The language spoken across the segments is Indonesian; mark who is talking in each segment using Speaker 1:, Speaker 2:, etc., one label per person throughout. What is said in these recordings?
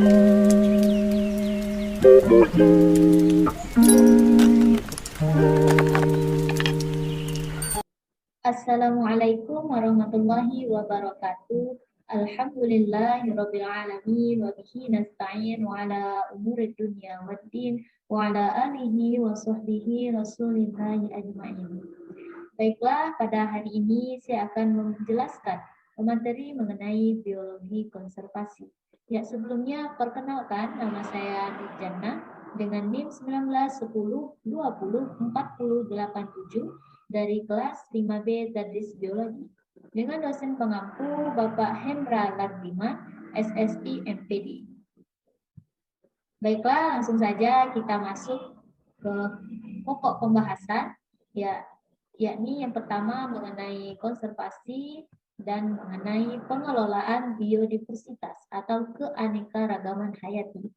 Speaker 1: Assalamualaikum warahmatullahi wabarakatuh. Alhamdulillahirabbil alamin wa bihi nasta'in wa ala umuri dunya waddin wa ala alihi wa sahbihi rasulillahi ajma'in. Baiklah, pada hari ini saya akan menjelaskan materi mengenai biologi konservasi. Ya, sebelumnya perkenalkan, nama saya Nurjana dengan NIM 1910204087 dari kelas 5B Tadris Biologi dengan dosen pengampu Bapak Hendra Lardima, SSI MPD. Baiklah, langsung saja kita masuk ke pokok pembahasan, yakni yang pertama mengenai konservasi dan mengenai pengelolaan biodiversitas atau keanekaragaman hayati.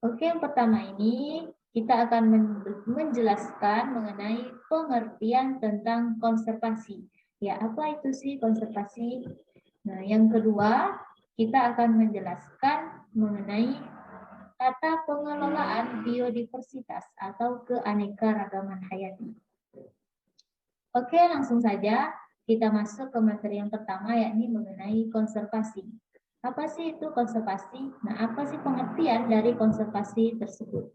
Speaker 1: Oke, yang pertama ini kita akan menjelaskan mengenai pengertian tentang konservasi. Ya, apa itu sih konservasi? Nah, yang kedua, kita akan menjelaskan mengenai tata pengelolaan biodiversitas atau keanekaragaman hayati. Oke, langsung saja kita masuk ke materi yang pertama, yakni mengenai konservasi. Apa sih itu konservasi? Nah, apa sih pengertian dari konservasi tersebut?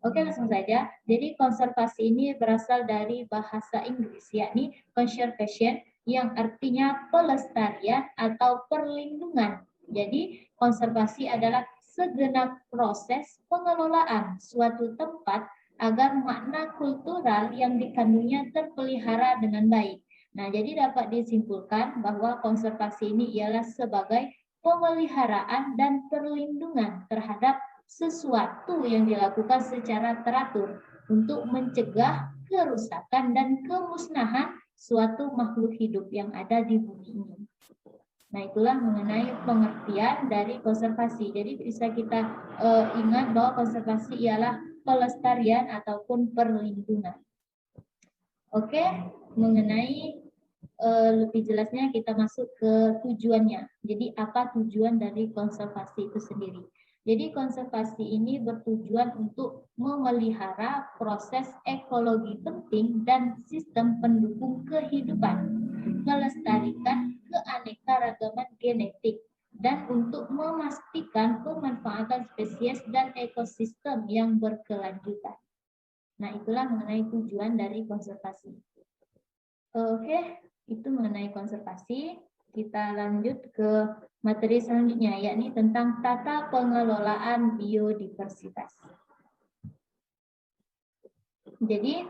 Speaker 1: Oke, langsung saja. Jadi konservasi ini berasal dari bahasa Inggris, yakni conservation, yang artinya pelestarian atau perlindungan. Jadi konservasi adalah segenap proses pengelolaan suatu tempat agar makna kultural yang dikandungnya terpelihara dengan baik. Nah, jadi dapat disimpulkan bahwa konservasi ini ialah sebagai pemeliharaan dan perlindungan terhadap sesuatu yang dilakukan secara teratur untuk mencegah kerusakan dan kemusnahan suatu makhluk hidup yang ada di bumi ini. Nah, itulah mengenai pengertian dari konservasi. Jadi bisa kita ingat bahwa konservasi ialah pelestarian ataupun perlindungan. Oke, mengenai lebih jelasnya kita masuk ke tujuannya. Jadi apa tujuan dari konservasi itu sendiri? Jadi konservasi ini bertujuan untuk memelihara proses ekologi penting dan sistem pendukung kehidupan, melestarikan keanekaragaman genetik, dan untuk memastikan pemanfaatan spesies dan ekosistem yang berkelanjutan. Nah, itulah mengenai tujuan dari konservasi. Oke. Itu mengenai konservasi. Kita lanjut ke materi selanjutnya, yakni tentang tata pengelolaan biodiversitas. Jadi,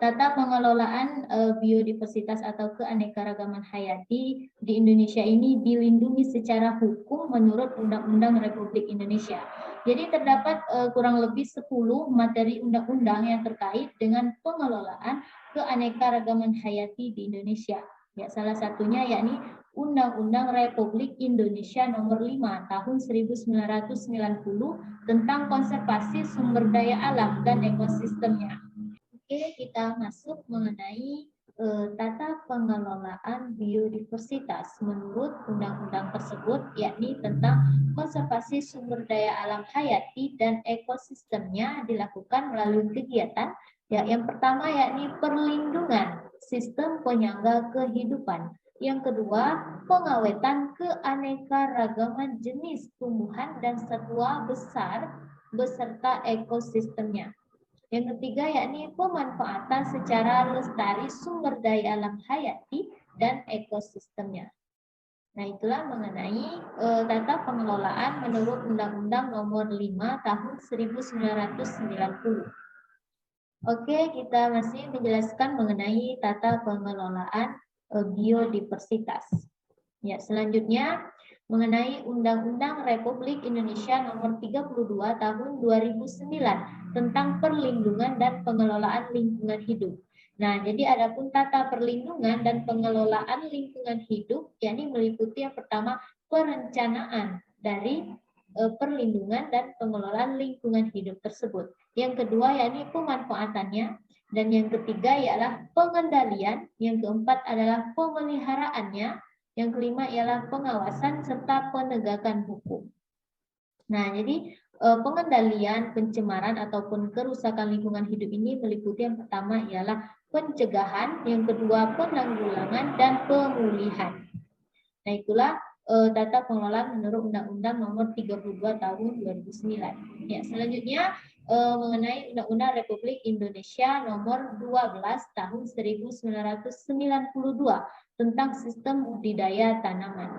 Speaker 1: tata pengelolaan biodiversitas atau keanekaragaman hayati di Indonesia ini dilindungi secara hukum menurut Undang-Undang Republik Indonesia. Jadi terdapat kurang lebih 10 materi undang-undang yang terkait dengan pengelolaan keanekaragaman hayati di Indonesia. Ya, salah satunya yakni Undang-Undang Republik Indonesia Nomor 5 Tahun 1990 tentang konservasi sumber daya alam dan ekosistemnya. Oke, kita masuk mengenai tata pengelolaan biodiversitas menurut undang-undang tersebut, yakni tentang konservasi sumber daya alam hayati dan ekosistemnya dilakukan melalui kegiatan yang pertama yakni perlindungan sistem penyangga kehidupan. Yang kedua, pengawetan keanekaragaman jenis tumbuhan dan satwa besar beserta ekosistemnya. Yang ketiga yakni pemanfaatan secara lestari sumber daya alam hayati dan ekosistemnya. Nah, itulah mengenai tata pengelolaan menurut Undang-Undang Nomor 5 Tahun 1990. Oke, kita masih menjelaskan mengenai tata pengelolaan biodiversitas. Ya, selanjutnya mengenai Undang-Undang Republik Indonesia Nomor 32 Tahun 2009 tentang perlindungan dan pengelolaan lingkungan hidup. Nah, jadi adapun tata perlindungan dan pengelolaan lingkungan hidup, yakni meliputi yang pertama perencanaan dari perlindungan dan pengelolaan lingkungan hidup tersebut. Yang kedua yakni pemanfaatannya, dan yang ketiga ialah pengendalian, yang keempat adalah pemeliharaannya, yang kelima ialah pengawasan serta penegakan hukum. Nah, jadi pengendalian pencemaran ataupun kerusakan lingkungan hidup ini meliputi yang pertama ialah pencegahan, yang kedua penanggulangan dan pemulihan. Nah, itulah tata pengelolaan menurut Undang-Undang Nomor 32 Tahun 2009. Ya, selanjutnya mengenai Undang-Undang Republik Indonesia Nomor 12 Tahun 1992 tentang Sistem Budidaya Tanaman.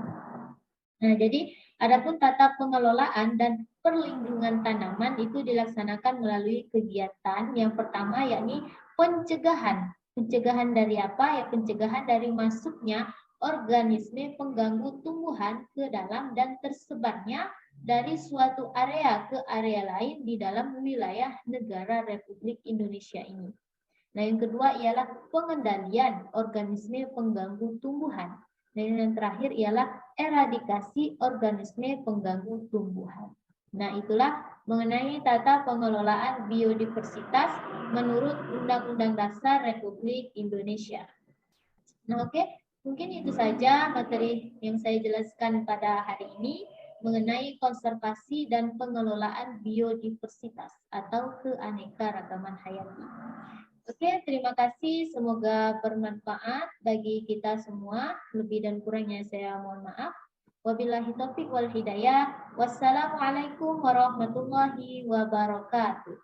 Speaker 1: Nah, jadi adapun tata pengelolaan dan perlindungan tanaman itu dilaksanakan melalui kegiatan yang pertama yakni pencegahan. Pencegahan dari apa? Ya, pencegahan dari masuknya organisme pengganggu tumbuhan ke dalam dan tersebarnya dari suatu area ke area lain di dalam wilayah negara Republik Indonesia ini. Nah, yang kedua ialah pengendalian organisme pengganggu tumbuhan. Dan yang terakhir ialah eradikasi organisme pengganggu tumbuhan. Nah, itulah mengenai tata pengelolaan biodiversitas menurut Undang-Undang Dasar Republik Indonesia. Nah, oke, mungkin itu saja materi yang saya jelaskan pada hari ini mengenai konservasi dan pengelolaan biodiversitas atau keanekaragaman hayati. Oke, terima kasih. Semoga bermanfaat bagi kita semua. Lebih dan kurangnya saya mohon maaf. Wabillahi taufiq wal hidayah. Wassalamualaikum warahmatullahi wabarakatuh.